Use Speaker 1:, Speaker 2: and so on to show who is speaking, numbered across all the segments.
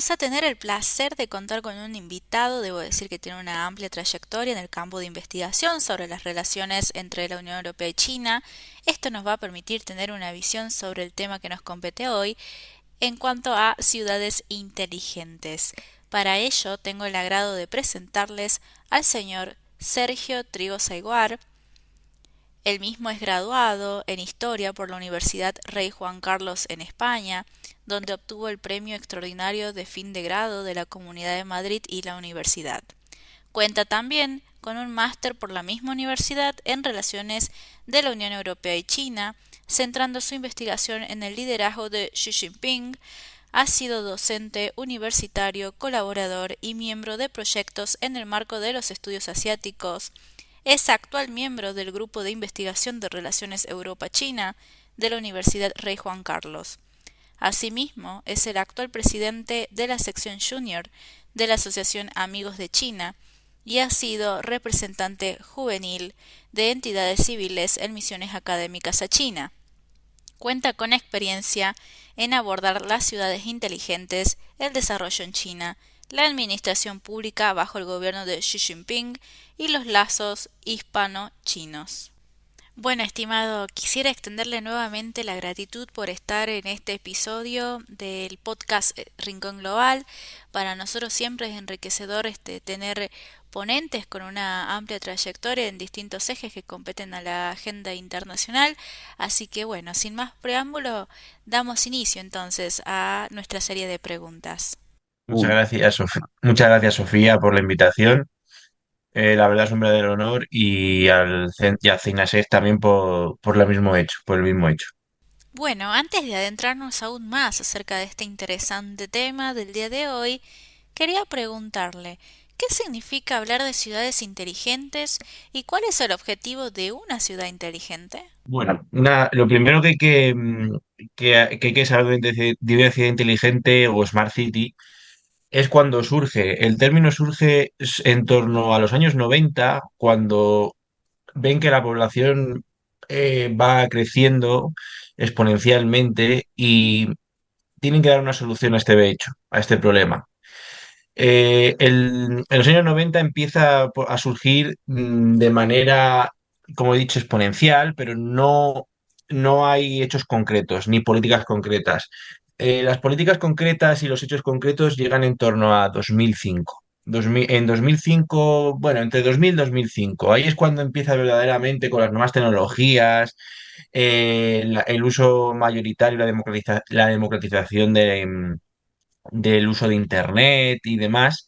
Speaker 1: vamos a tener el placer de contar con un invitado, debo decir que tiene una amplia trayectoria en el campo de investigación sobre las relaciones entre la Unión Europea y China. Esto nos va a permitir tener una visión sobre el tema que nos compete hoy en cuanto a ciudades inteligentes. Para ello tengo el agrado de presentarles al señor Sergio Trigo Saiguar. Él mismo es graduado en Historia por la Universidad Rey Juan Carlos en España, donde obtuvo el Premio Extraordinario de Fin de Grado de la Comunidad de Madrid y la universidad. Cuenta también con un máster por la misma universidad en Relaciones de la Unión Europea y China, centrando su investigación en el liderazgo de Xi Jinping. Ha sido docente universitario, colaborador y miembro de proyectos en el marco de los estudios asiáticos. Es actual miembro del Grupo de Investigación de Relaciones Europa-China de la Universidad Rey Juan Carlos. Asimismo, es el actual presidente de la sección junior de la Asociación Amigos de China y ha sido representante juvenil de entidades civiles en misiones académicas a China. Cuenta con experiencia en abordar las ciudades inteligentes, el desarrollo en China, la administración pública bajo el gobierno de Xi Jinping y los lazos hispano-chinos. Bueno, estimado, quisiera extenderle nuevamente la gratitud por estar en este episodio del podcast Rincón Global. Para nosotros siempre es enriquecedor tener ponentes con una amplia trayectoria en distintos ejes que competen a la agenda internacional. Así que bueno, sin más preámbulo, damos inicio entonces a nuestra serie de preguntas.
Speaker 2: Muchas gracias, Sofía, por la invitación. La verdad es un verdadero honor y a CINASEC también por lo mismo hecho, por el mismo hecho.
Speaker 1: Bueno, antes de adentrarnos aún más acerca de este interesante tema del día de hoy, quería preguntarle, ¿qué significa hablar de ciudades inteligentes y cuál es el objetivo de una ciudad inteligente?
Speaker 2: Bueno, lo primero que hay que saber de ciudad inteligente o Smart City es cuando surge. El término surge en torno a los años 90, cuando ven que la población va creciendo exponencialmente y tienen que dar una solución a este hecho, a este problema. En los años 90 empieza a surgir de manera, como he dicho, exponencial, pero no hay hechos concretos ni políticas concretas. Las políticas concretas y los hechos concretos llegan en torno a 2005. En 2005, bueno, entre 2000 y 2005, ahí es cuando empieza verdaderamente con las nuevas tecnologías, el uso mayoritario, la democratización del uso de Internet y demás,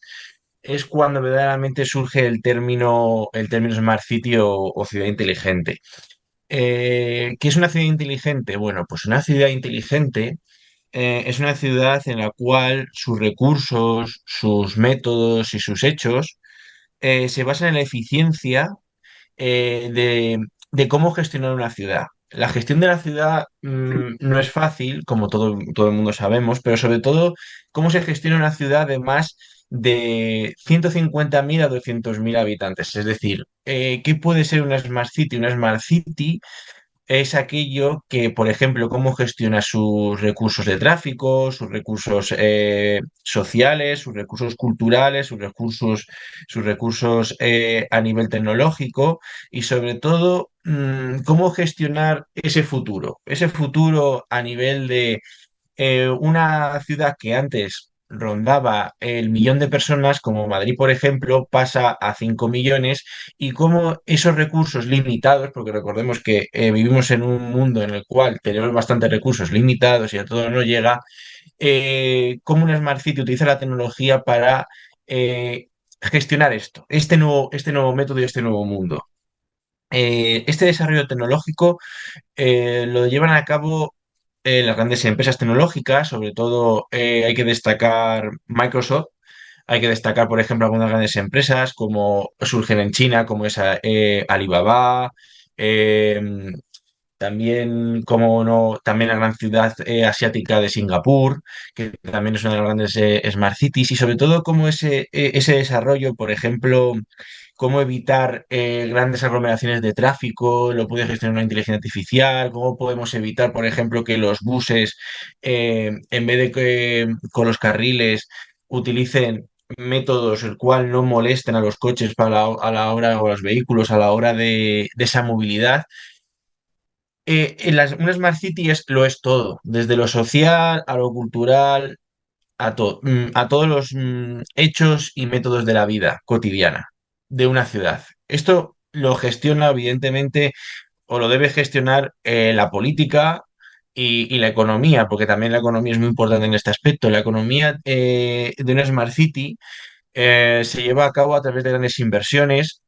Speaker 2: es cuando verdaderamente surge el término Smart City o ciudad inteligente. ¿Qué es una ciudad inteligente? Bueno, pues una ciudad inteligente es una ciudad en la cual sus recursos, sus métodos y sus hechos se basan en la eficiencia de cómo gestionar una ciudad. La gestión de la ciudad no es fácil, como todo el mundo sabemos, pero sobre todo cómo se gestiona una ciudad de más de 150.000 a 200.000 habitantes. Es decir, ¿qué puede ser una Smart City? Una Smart City es aquello que, por ejemplo, cómo gestiona sus recursos de tráfico, sus recursos sociales, sus recursos culturales, sus recursos a nivel tecnológico y sobre todo cómo gestionar ese futuro a nivel de una ciudad que antes rondaba el millón de personas, como Madrid, por ejemplo, pasa a 5 millones y cómo esos recursos limitados, porque recordemos que vivimos en un mundo en el cual tenemos bastantes recursos limitados y a todo no llega, cómo una Smart City utiliza la tecnología para gestionar este nuevo método y este nuevo mundo. Este desarrollo tecnológico lo llevan a cabo las grandes empresas tecnológicas, sobre todo hay que destacar Microsoft, hay que destacar, por ejemplo, algunas grandes empresas como surgen en China, como es Alibaba, eh, también, como no, también la gran ciudad asiática de Singapur, que también es una de las grandes Smart Cities, y sobre todo cómo ese desarrollo, por ejemplo, cómo evitar grandes aglomeraciones de tráfico, lo puede gestionar una inteligencia artificial, cómo podemos evitar, por ejemplo, que los buses, en vez de que con los carriles, utilicen métodos el cual no molesten a los coches a la hora o a los vehículos a la hora de esa movilidad. Una Smart City lo es todo, desde lo social a lo cultural, a todos los hechos y métodos de la vida cotidiana de una ciudad. Esto lo gestiona, evidentemente, o lo debe gestionar la política y la economía, porque también la economía es muy importante en este aspecto. La economía de una Smart City se lleva a cabo a través de grandes inversiones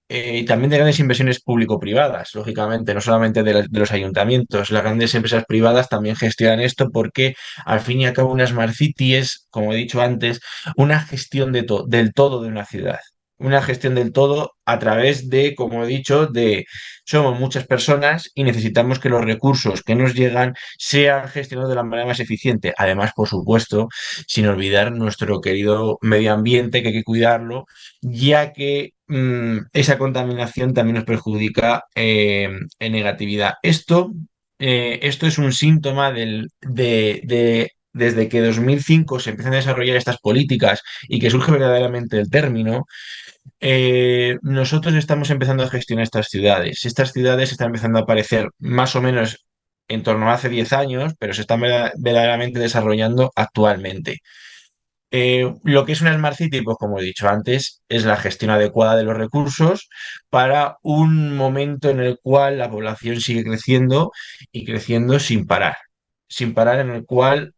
Speaker 2: y también de grandes inversiones público-privadas, lógicamente, no solamente de los ayuntamientos. Las grandes empresas privadas también gestionan esto porque, al fin y al cabo, una Smart City es, como he dicho antes, una gestión del todo de una ciudad. Una gestión del todo a través de, como he dicho, de somos muchas personas y necesitamos que los recursos que nos llegan sean gestionados de la manera más eficiente. Además, por supuesto, sin olvidar nuestro querido medio ambiente, que hay que cuidarlo, ya que esa contaminación también nos perjudica en negatividad. Esto es un síntoma desde que 2005 se empiezan a desarrollar estas políticas y que surge verdaderamente el término. Nosotros estamos empezando a gestionar estas ciudades. Estas ciudades están empezando a aparecer más o menos en torno a hace 10 años, pero se están verdaderamente desarrollando actualmente. Lo que es una Smart City, pues como he dicho antes, es la gestión adecuada de los recursos para un momento en el cual la población sigue creciendo y creciendo sin parar. Sin parar en el cual,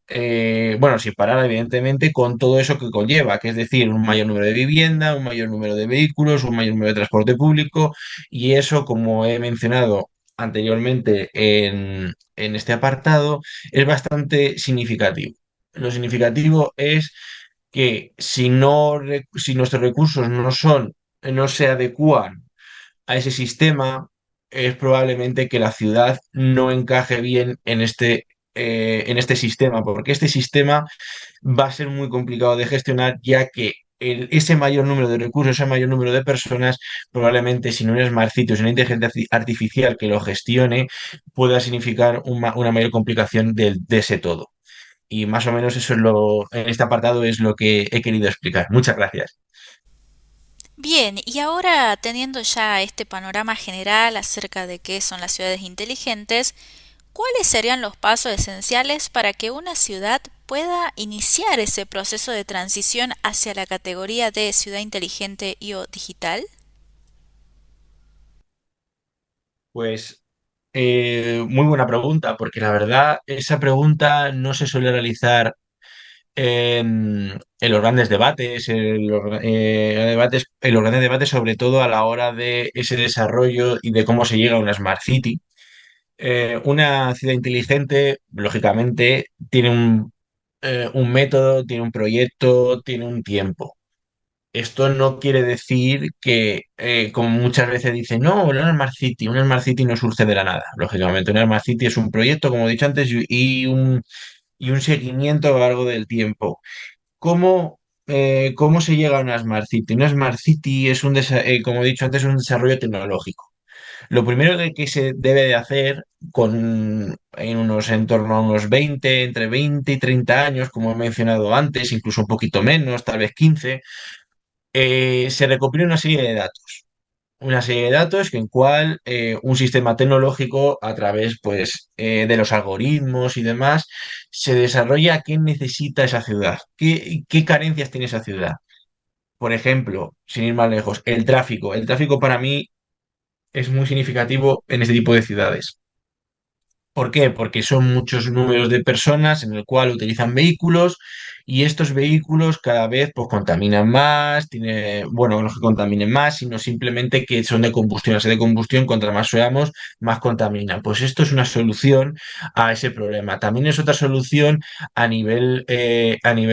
Speaker 2: bueno, sin parar evidentemente con todo eso que conlleva, que es decir, un mayor número de vivienda, un mayor número de vehículos, un mayor número de transporte público y eso, como he mencionado anteriormente en este apartado, es bastante significativo. Lo significativo es que si nuestros recursos no se adecúan a ese sistema, es probablemente que la ciudad no encaje bien en este sistema, porque este sistema va a ser muy complicado de gestionar, ya que ese mayor número de recursos, ese mayor número de personas, probablemente si no un Smart City o si una inteligencia artificial que lo gestione, pueda significar una mayor complicación de ese todo. Y más o menos en este apartado es lo que he querido explicar. Muchas gracias.
Speaker 1: Bien, y ahora teniendo ya este panorama general acerca de qué son las ciudades inteligentes, ¿cuáles serían los pasos esenciales para que una ciudad pueda iniciar ese proceso de transición hacia la categoría de ciudad inteligente y o digital?
Speaker 2: Pues muy buena pregunta, porque la verdad esa pregunta no se suele realizar en los grandes debates, en los grandes debates sobre todo a la hora de ese desarrollo y de cómo se llega a una Smart City. Una ciudad inteligente, lógicamente, tiene un método, tiene un proyecto, tiene un tiempo. Esto no quiere decir que, como muchas veces dicen, no, una Smart City no surge de la nada. Lógicamente, una Smart City es un proyecto, como he dicho antes, y un seguimiento a lo largo del tiempo. ¿Cómo se llega a una Smart City? Una Smart City es como he dicho antes, un desarrollo tecnológico. Lo primero que se debe de hacer en torno a unos 20 entre 20 y 30 años, como he mencionado antes, incluso un poquito menos, tal vez 15, se recopila una serie de datos que en cual un sistema tecnológico a través pues, de los algoritmos y demás se desarrolla qué necesita esa ciudad, qué carencias tiene esa ciudad. Por ejemplo, sin ir más lejos, el tráfico. El tráfico para mí es muy significativo en este tipo de ciudades. ¿Por qué? Porque son muchos números de personas en el cual utilizan vehículos y estos vehículos cada vez pues contaminan más, bueno, no que contaminen más, sino simplemente que son de combustión. Al ser de combustión, contra más seamos, más contaminan. Pues esto es una solución a ese problema. También es otra solución a nivel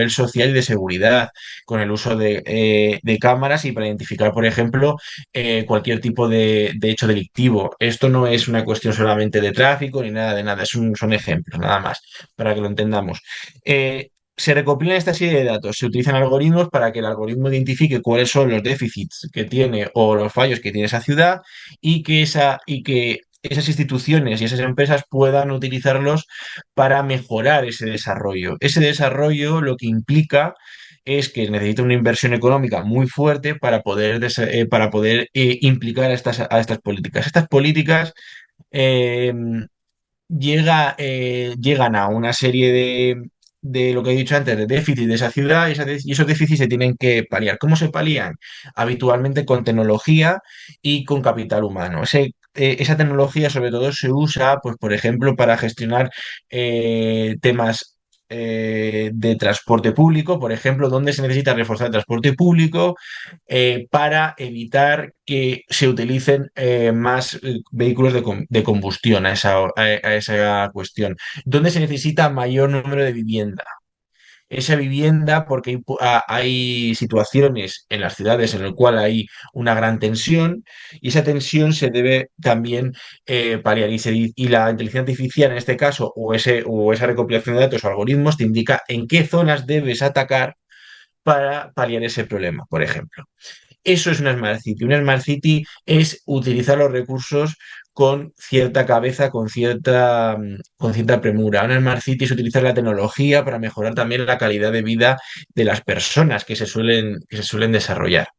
Speaker 2: social y de seguridad, con el uso de cámaras y para identificar, por ejemplo, cualquier tipo de hecho delictivo. Esto no es una cuestión solamente de tráfico ni nada de nada, son ejemplos, nada más, para que lo entendamos. Se recopilan esta serie de datos, se utilizan algoritmos para que el algoritmo identifique cuáles son los déficits que tiene o los fallos que tiene esa ciudad y que esas instituciones y esas empresas puedan utilizarlos para mejorar ese desarrollo. Ese desarrollo lo que implica es que necesita una inversión económica muy fuerte para poder implicar a estas políticas. Estas políticas eh, llegan a una serie de lo que he dicho antes, de déficit de esa ciudad y esos déficits se tienen que paliar. ¿Cómo se palían? Habitualmente con tecnología y con capital humano. Esa tecnología sobre todo se usa, pues, por ejemplo, para gestionar temas de transporte público, por ejemplo, donde se necesita reforzar el transporte público para evitar que se utilicen más vehículos de combustión a esa cuestión, donde se necesita mayor número de vivienda. Esa vivienda, porque hay situaciones en las ciudades en las cuales hay una gran tensión y esa tensión se debe también paliar. Y la inteligencia artificial en este caso, o esa recopilación de datos o algoritmos, te indica en qué zonas debes atacar para paliar ese problema, por ejemplo. Eso es una Smart City. Una Smart City es utilizar los recursos con cierta cabeza, con cierta premura. Una Smart City es utilizar la tecnología para mejorar también la calidad de vida de las personas que se suelen desarrollar,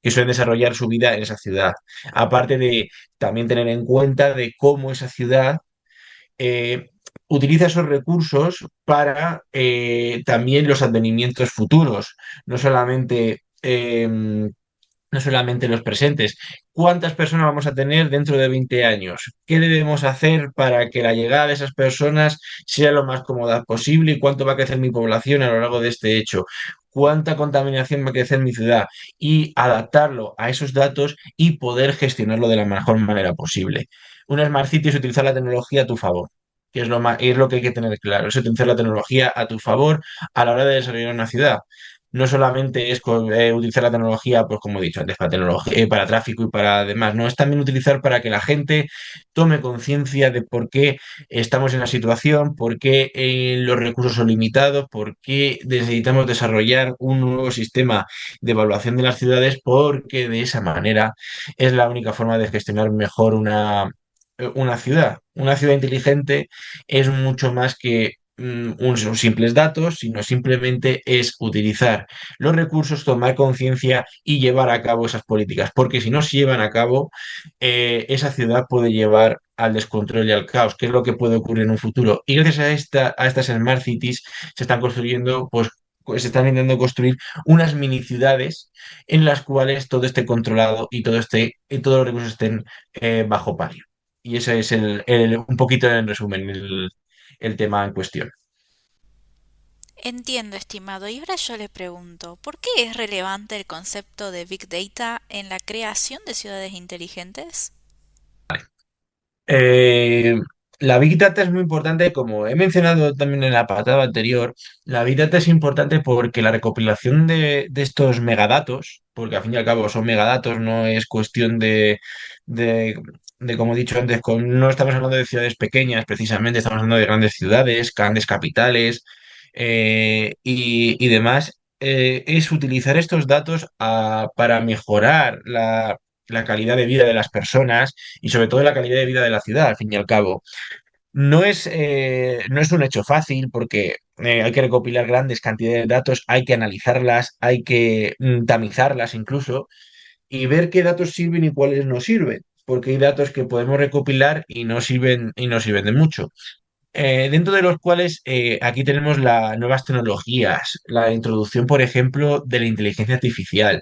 Speaker 2: que suelen desarrollar su vida en esa ciudad. Aparte de también tener en cuenta de cómo esa ciudad eh, utiliza esos recursos para también los advenimientos futuros, no solamente no solamente los presentes. ¿Cuántas personas vamos a tener dentro de 20 años? ¿Qué debemos hacer para que la llegada de esas personas sea lo más cómoda posible? ¿Y cuánto va a crecer mi población a lo largo de este hecho? ¿Cuánta contaminación va a crecer mi ciudad? Y adaptarlo a esos datos y poder gestionarlo de la mejor manera posible. Una Smart City es utilizar la tecnología a tu favor. Que es lo que hay que tener claro, es utilizar la tecnología a tu favor a la hora de desarrollar una ciudad. No solamente es utilizar la tecnología, pues como he dicho antes, para tráfico y para demás, no, es también utilizar para que la gente tome conciencia de por qué estamos en la situación, por qué los recursos son limitados, por qué necesitamos desarrollar un nuevo sistema de evaluación de las ciudades, porque de esa manera es la única forma de gestionar mejor una ciudad. Una ciudad inteligente es mucho más que unos simples datos, sino simplemente es utilizar los recursos, tomar conciencia y llevar a cabo esas políticas, porque si no se llevan a cabo, esa ciudad puede llevar al descontrol y al caos, que es lo que puede ocurrir en un futuro. Y gracias a estas Smart Cities se están construyendo, pues se están intentando construir unas mini ciudades en las cuales todo esté controlado y todos los recursos estén bajo palio. Y ese es un poquito en resumen el tema en cuestión.
Speaker 1: Entiendo, estimado. Y ahora yo le pregunto, ¿por qué es relevante el concepto de Big Data en la creación de ciudades inteligentes?
Speaker 2: Eh, la Big Data es muy importante, como he mencionado también en la patada anterior, la Big Data es importante porque la recopilación de estos megadatos, porque al fin y al cabo son megadatos, no es cuestión de, como he dicho antes, no estamos hablando de ciudades pequeñas precisamente, estamos hablando de grandes ciudades, grandes capitales y demás. Es utilizar estos datos para mejorar la calidad de vida de las personas y sobre todo la calidad de vida de la ciudad, al fin y al cabo. No es un hecho fácil porque hay que recopilar grandes cantidades de datos, hay que analizarlas, hay que tamizarlas incluso y ver qué datos sirven y cuáles no sirven, porque hay datos que podemos recopilar y no sirven de mucho. Dentro de los cuales aquí tenemos las nuevas tecnologías, la introducción, por ejemplo, de la inteligencia artificial,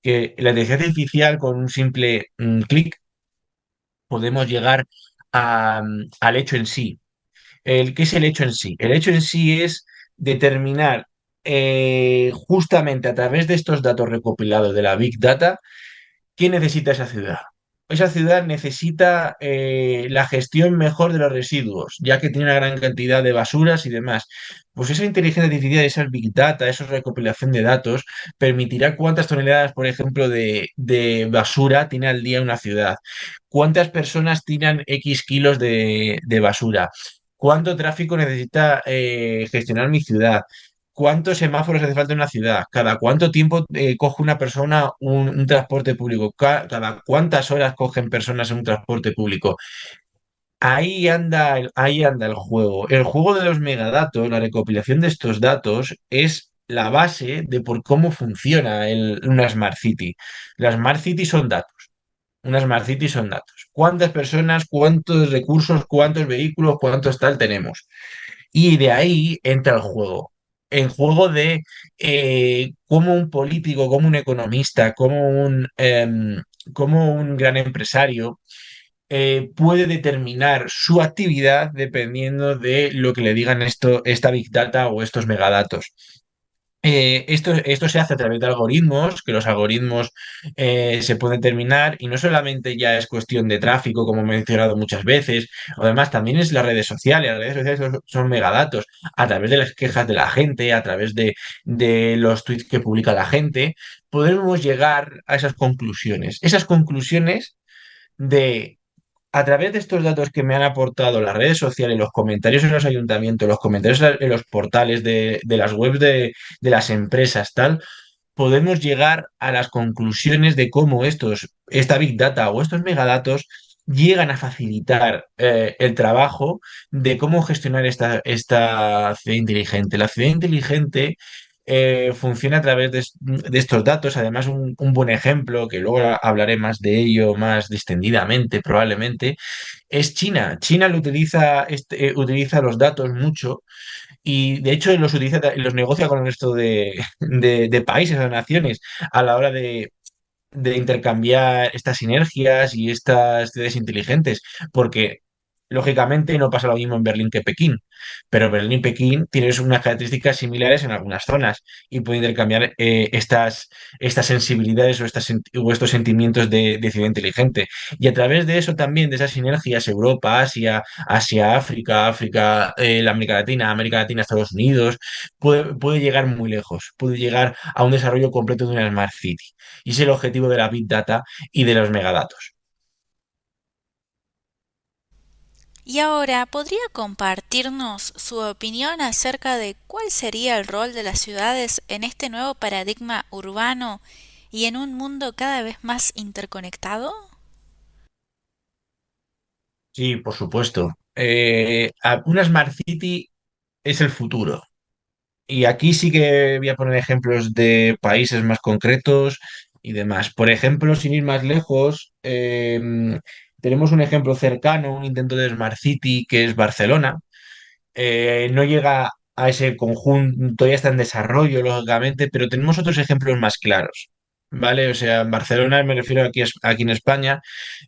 Speaker 2: que la inteligencia artificial con un simple clic podemos llegar al hecho en sí. ¿Qué es el hecho en sí? El hecho en sí es determinar justamente a través de estos datos recopilados de la Big Data qué necesita esa ciudad. Esa ciudad necesita la gestión mejor de los residuos, ya que tiene una gran cantidad de basuras y demás. Pues esa inteligencia artificial, esa Big Data, esa recopilación de datos, permitirá cuántas toneladas, por ejemplo, de basura tiene al día una ciudad, cuántas personas tiran X kilos de basura, cuánto tráfico necesita gestionar mi ciudad. ¿Cuántos semáforos hace falta en una ciudad? ¿Cada cuánto tiempo coge una persona un transporte público? ¿Cada cuántas horas cogen personas en un transporte público? Ahí anda el juego. El juego de los megadatos, la recopilación de estos datos, es la base de por cómo funciona una Smart City. Las Smart City son datos. Una Smart City son datos. ¿Cuántas personas, cuántos recursos, cuántos vehículos, cuántos tal tenemos? Y de ahí entra el juego. El juego de cómo un político, como un economista, como un gran empresario puede determinar su actividad dependiendo de lo que le digan esta Big Data o estos megadatos. Esto se hace a través de algoritmos, que los algoritmos se pueden determinar y no solamente ya es cuestión de tráfico, como he mencionado muchas veces, además también es las redes sociales son megadatos, a través de las quejas de la gente, a través de los tweets que publica la gente, podemos llegar a esas conclusiones de a través de estos datos que me han aportado las redes sociales, los comentarios en los ayuntamientos, los comentarios en los portales de las webs de las empresas, tal, podemos llegar a las conclusiones de cómo esta Big Data o estos megadatos llegan a facilitar el trabajo de cómo gestionar esta ciudad inteligente. La ciudad inteligente funciona a través de estos datos. Además, un buen ejemplo, que luego hablaré más de ello más distendidamente, probablemente, es China. China utiliza los datos mucho y de hecho los negocia con el resto de países o naciones a la hora de intercambiar estas sinergias y estas ciudades inteligentes, porque lógicamente no pasa lo mismo en Berlín que Pekín, pero Berlín y Pekín tienen unas características similares en algunas zonas y pueden intercambiar estas sensibilidades o estos sentimientos de ciudad inteligente. Y a través de eso también, de esas sinergias, Europa, Asia, África, la América Latina, Estados Unidos, puede llegar muy lejos, puede llegar a un desarrollo completo de una Smart City. Y es el objetivo de la Big Data y de los megadatos.
Speaker 1: Y ahora, ¿podría compartirnos su opinión acerca de cuál sería el rol de las ciudades en este nuevo paradigma urbano y en un mundo cada vez más interconectado?
Speaker 2: Sí, por supuesto. Una Smart City es el futuro. Y aquí sí que voy a poner ejemplos de países más concretos y demás. Por ejemplo, sin ir más lejos, tenemos un ejemplo cercano, un intento de Smart City que es Barcelona. No llega a ese conjunto, todavía está en desarrollo, lógicamente, pero tenemos otros ejemplos más claros, ¿vale? O sea, en Barcelona me refiero aquí en España,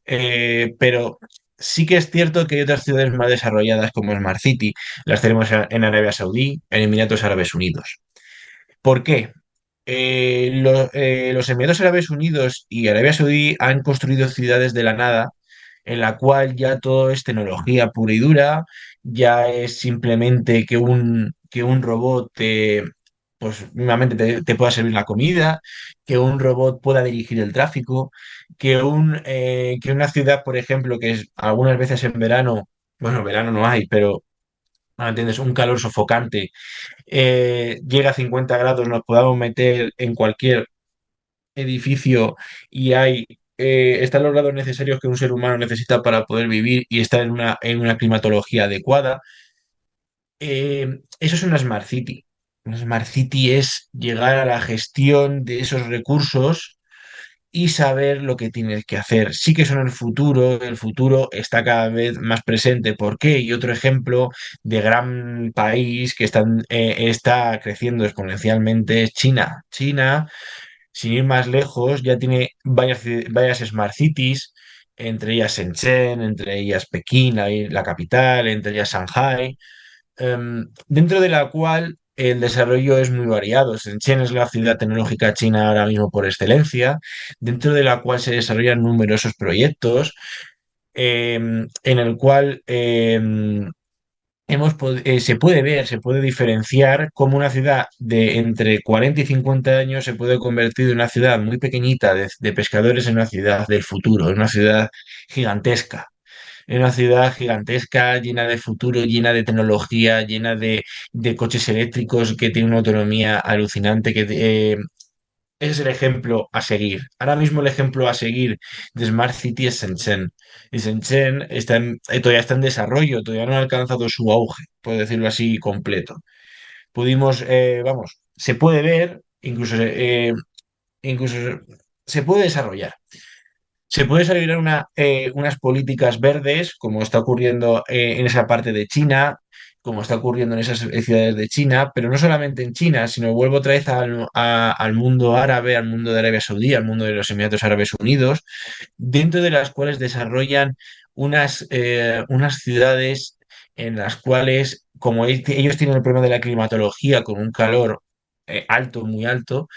Speaker 2: pero sí que es cierto que hay otras ciudades más desarrolladas como Smart City, las tenemos en Arabia Saudí, en Emiratos Árabes Unidos. ¿Por qué? Los Emiratos Árabes Unidos y Arabia Saudí han construido ciudades de la nada en la cual ya todo es tecnología pura y dura, ya es simplemente que un robot pues mínimamente te pueda servir la comida, que un robot pueda dirigir el tráfico, que una ciudad, por ejemplo, que es algunas veces en verano, bueno, verano no hay, pero ¿no entiendes? Un calor sofocante, llega a 50 grados, nos podamos meter en cualquier edificio y están los grados necesarios que un ser humano necesita para poder vivir y estar en una climatología adecuada. Eso es una Smart City. Una Smart City es llegar a la gestión de esos recursos y saber lo que tienes que hacer. Sí que son el futuro está cada vez más presente. ¿Por qué? Y otro ejemplo de gran país que está creciendo exponencialmente es China. China, sin ir más lejos, ya tiene varias Smart Cities, entre ellas Shenzhen, entre ellas Pekín, ahí la capital, entre ellas Shanghai, dentro de la cual el desarrollo es muy variado. Shenzhen es la ciudad tecnológica china ahora mismo por excelencia, dentro de la cual se desarrollan numerosos proyectos, en el cual se puede diferenciar cómo una ciudad de entre 40 y 50 años se puede convertir en una ciudad muy pequeñita de pescadores en una ciudad del futuro, en una ciudad gigantesca. En una ciudad gigantesca, llena de futuro, llena de tecnología, llena de coches eléctricos que tiene una autonomía alucinante, ese es el ejemplo a seguir. Ahora mismo el ejemplo a seguir de Smart City es Shenzhen. Y Shenzhen todavía está en desarrollo, todavía no ha alcanzado su auge, por decirlo así, completo. Vamos, se puede ver, incluso se puede desarrollar. Se puede desarrollar unas políticas verdes, como está ocurriendo en esa parte de China, como está ocurriendo en esas ciudades de China, pero no solamente en China, sino vuelvo otra vez al mundo árabe, al mundo de Arabia Saudí, al mundo de los Emiratos Árabes Unidos, dentro de las cuales desarrollan unas ciudades en las cuales, como ellos tienen el problema de la climatología con un calor alto, muy alto,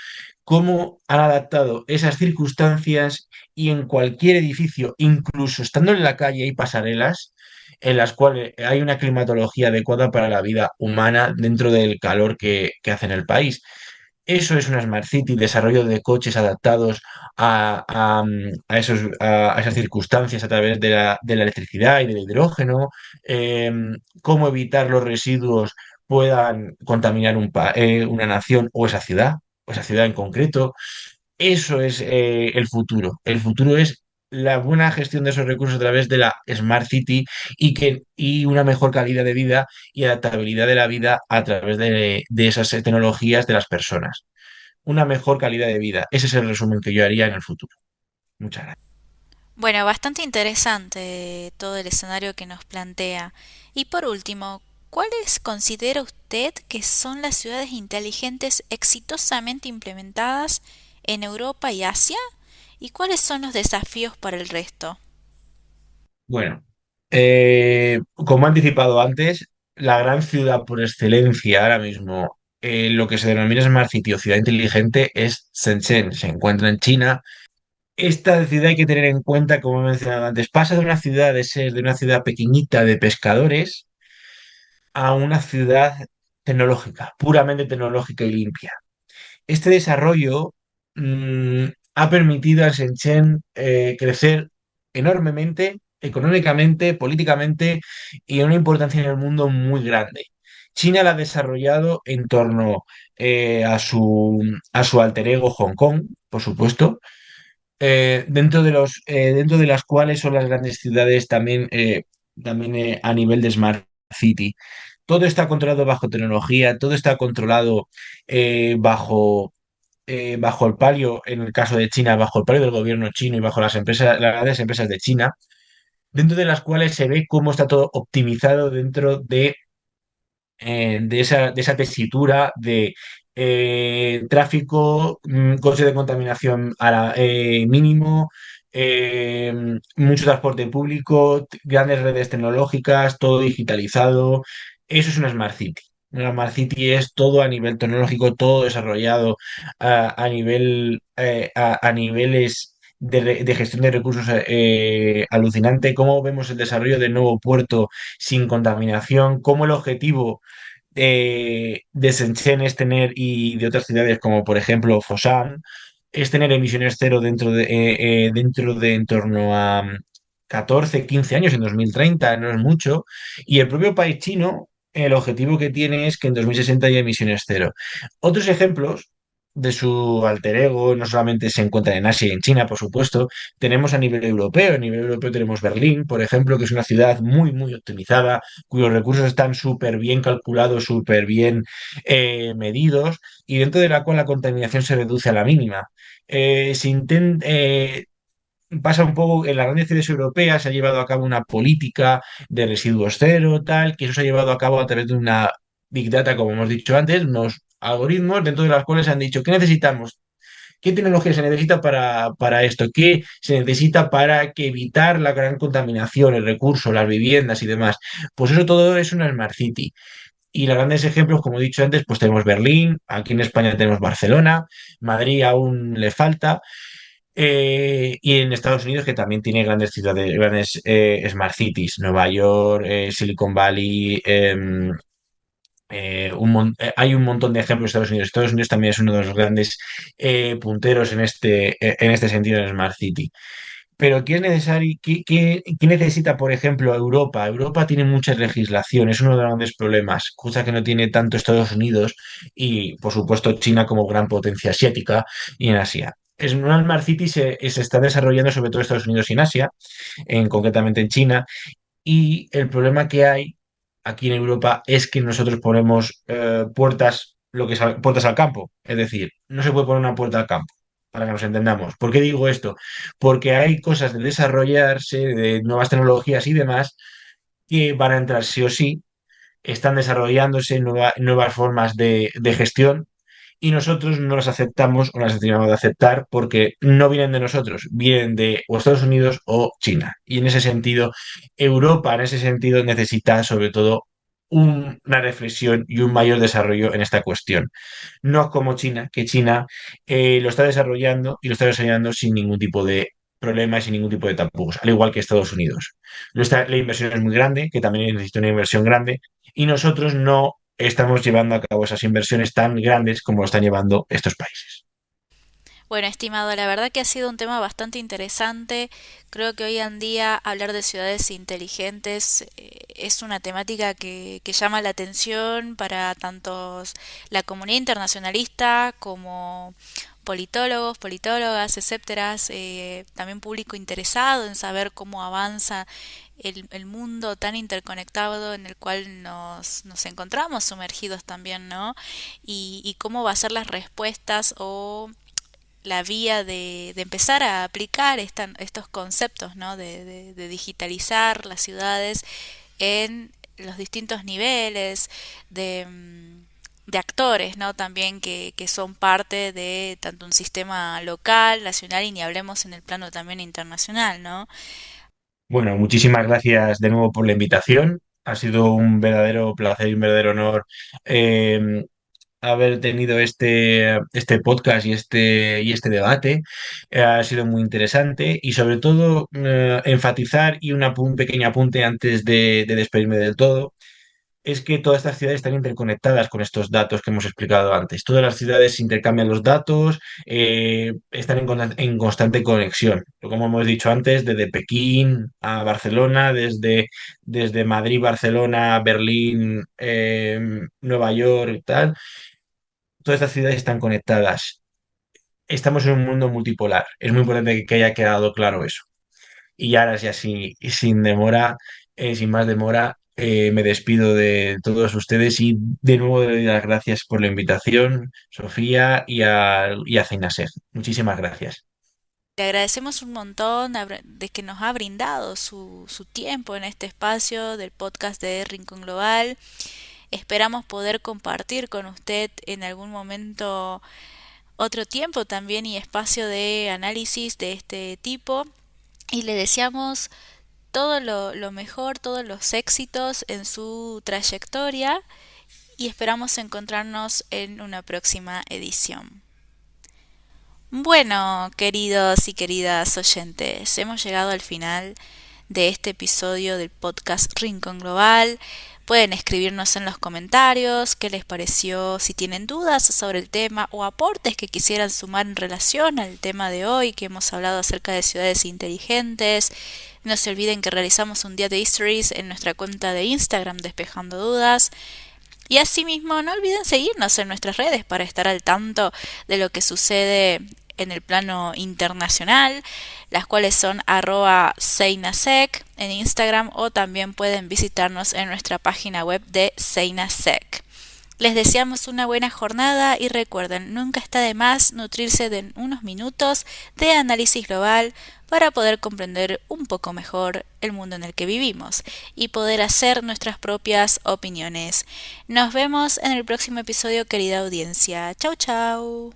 Speaker 2: cómo han adaptado esas circunstancias y en cualquier edificio, incluso estando en la calle, hay pasarelas en las cuales hay una climatología adecuada para la vida humana dentro del calor que hace en el país. Eso es una Smart City, desarrollo de coches adaptados a esas circunstancias a través de la electricidad y del hidrógeno, cómo evitar los residuos puedan contaminar una nación o esa ciudad en concreto. Eso es el futuro. El futuro es la buena gestión de esos recursos a través de la Smart City y una mejor calidad de vida y adaptabilidad de la vida a través de esas tecnologías de las personas. Una mejor calidad de vida. Ese es el resumen que yo haría en el futuro. Muchas gracias.
Speaker 1: Bueno, bastante interesante todo el escenario que nos plantea. Y por último, ¿cuáles considera usted que son las ciudades inteligentes exitosamente implementadas en Europa y Asia? ¿Y cuáles son los desafíos para el resto?
Speaker 2: Bueno, como he anticipado antes, la gran ciudad por excelencia ahora mismo, lo que se denomina Smart City o ciudad inteligente, es Shenzhen. Se encuentra en China. Esta ciudad hay que tener en cuenta, como he mencionado antes, pasa de una ciudad de ser de una ciudad pequeñita de pescadores a una ciudad tecnológica, puramente tecnológica y limpia. Este desarrollo mm, ha permitido a Shenzhen crecer enormemente, económicamente, políticamente y a una importancia en el mundo muy grande. China la ha desarrollado en torno a su alter ego Hong Kong, por supuesto, dentro de las cuales son las grandes ciudades también a nivel de Smart City. Todo está controlado bajo tecnología, todo está controlado bajo el palio, en el caso de China, bajo el palio del gobierno chino y bajo las grandes empresas de China, dentro de las cuales se ve cómo está todo optimizado dentro de esa tesitura de tráfico, coche de contaminación mínimo, eh, mucho transporte público, grandes redes tecnológicas, todo digitalizado. Eso es una Smart City. Una Smart City es todo a nivel tecnológico, todo desarrollado a niveles de gestión de recursos alucinante. Cómo vemos el desarrollo del nuevo puerto sin contaminación, cómo el objetivo de Shenzhen es tener, y de otras ciudades como por ejemplo Foshan, es tener emisiones cero dentro de en torno a 14, 15 años, en 2030 no es mucho, y el propio país chino, el objetivo que tiene es que en 2060 haya emisiones cero. Otros ejemplos de su alter ego no solamente se encuentran en Asia y en China, por supuesto, tenemos a nivel europeo. A nivel europeo tenemos Berlín, por ejemplo, que es una ciudad muy, muy optimizada, cuyos recursos están súper bien calculados, súper bien medidos, y dentro de la cual la contaminación se reduce a la mínima. Pasa un poco en las grandes ciudades europeas, se ha llevado a cabo una política de residuos cero, tal, que eso se ha llevado a cabo a través de una Big Data, como hemos dicho antes, unos algoritmos dentro de los cuales han dicho, ¿qué necesitamos? ¿Qué tecnología se necesita para esto? ¿Qué se necesita para que evitar la gran contaminación, el recurso, las viviendas y demás? Pues eso todo es una Smart City. Y los grandes ejemplos, como he dicho antes, pues tenemos Berlín, aquí en España tenemos Barcelona, Madrid aún le falta, y en Estados Unidos que también tiene grandes ciudades, grandes Smart Cities, Nueva York, Silicon Valley, hay un montón de ejemplos de Estados Unidos. Estados Unidos también es uno de los grandes punteros en este sentido en Smart City. Pero ¿qué es necesario? ¿Qué necesita, por ejemplo, Europa? Europa tiene mucha legislación, es uno de los grandes problemas, cosa que no tiene tanto Estados Unidos y, por supuesto, China como gran potencia asiática y en Asia. Una Smart City se está desarrollando sobre todo en Estados Unidos y en Asia, concretamente en China, y el problema que hay aquí en Europa es que nosotros ponemos puertas lo que es puertas al campo. Es decir, no se puede poner una puerta al campo, para que nos entendamos. ¿Por qué digo esto? Porque hay cosas de desarrollarse, de nuevas tecnologías y demás, que van a entrar sí o sí, están desarrollándose nuevas formas de gestión y nosotros no las aceptamos o las tenemos de aceptar porque no vienen de nosotros, vienen de o Estados Unidos o China. Y en ese sentido, Europa en ese sentido necesita sobre todo una reflexión y un mayor desarrollo en esta cuestión. No como China, que China lo está desarrollando y lo está desarrollando sin ningún tipo de problema y sin ningún tipo de tapujos, al igual que Estados Unidos. La inversión es muy grande, que también necesita una inversión grande, y nosotros no estamos llevando a cabo esas inversiones tan grandes como lo están llevando estos países.
Speaker 1: Bueno, estimado, la verdad que ha sido un tema bastante interesante. Creo que hoy en día hablar de ciudades inteligentes es una temática que llama la atención para tantos la comunidad internacionalista como politólogos, politólogas, etcétera, también público interesado en saber cómo avanza el mundo tan interconectado en el cual nos encontramos sumergidos también, ¿no? Y cómo va a ser las respuestas o la vía de empezar a aplicar estos conceptos, ¿no? De digitalizar las ciudades en los distintos niveles de actores, ¿no? También que son parte de tanto un sistema local, nacional y ni hablemos en el plano también internacional, ¿no?
Speaker 2: Bueno, muchísimas gracias de nuevo por la invitación. Ha sido un verdadero placer y un verdadero honor eh, haber tenido este podcast y este debate. Ha sido muy interesante y sobre todo enfatizar y un pequeño apunte antes de despedirme del todo. Es que todas estas ciudades están interconectadas con estos datos que hemos explicado antes. Todas las ciudades intercambian los datos, están en constante conexión. Como hemos dicho antes, desde Pekín a Barcelona, desde Madrid, Barcelona, Berlín, Nueva York y tal, todas estas ciudades están conectadas. Estamos en un mundo multipolar. Es muy importante que haya quedado claro eso. Y ahora ya sin demora, sin más demora, me despido de todos ustedes y de nuevo le doy las gracias por la invitación, Sofía y a Zainasef. Muchísimas gracias.
Speaker 1: Le agradecemos un montón de que nos ha brindado su tiempo en este espacio del podcast de Rincón Global. Esperamos poder compartir con usted en algún momento otro tiempo también y espacio de análisis de este tipo. Y le deseamos todo lo mejor, todos los éxitos en su trayectoria y esperamos encontrarnos en una próxima edición. Bueno, queridos y queridas oyentes, hemos llegado al final de este episodio del podcast Rincón Global. Pueden escribirnos en los comentarios qué les pareció, si tienen dudas sobre el tema o aportes que quisieran sumar en relación al tema de hoy que hemos hablado acerca de ciudades inteligentes. No se olviden que realizamos un día de Histories en nuestra cuenta de Instagram Despejando Dudas. Y asimismo, no olviden seguirnos en nuestras redes para estar al tanto de lo que sucede en el plano internacional, las cuales son @seinasec en Instagram o también pueden visitarnos en nuestra página web de Seinasec. Les deseamos una buena jornada y recuerden, nunca está de más nutrirse de unos minutos de análisis global para poder comprender un poco mejor el mundo en el que vivimos y poder hacer nuestras propias opiniones. Nos vemos en el próximo episodio, querida audiencia. Chau chau.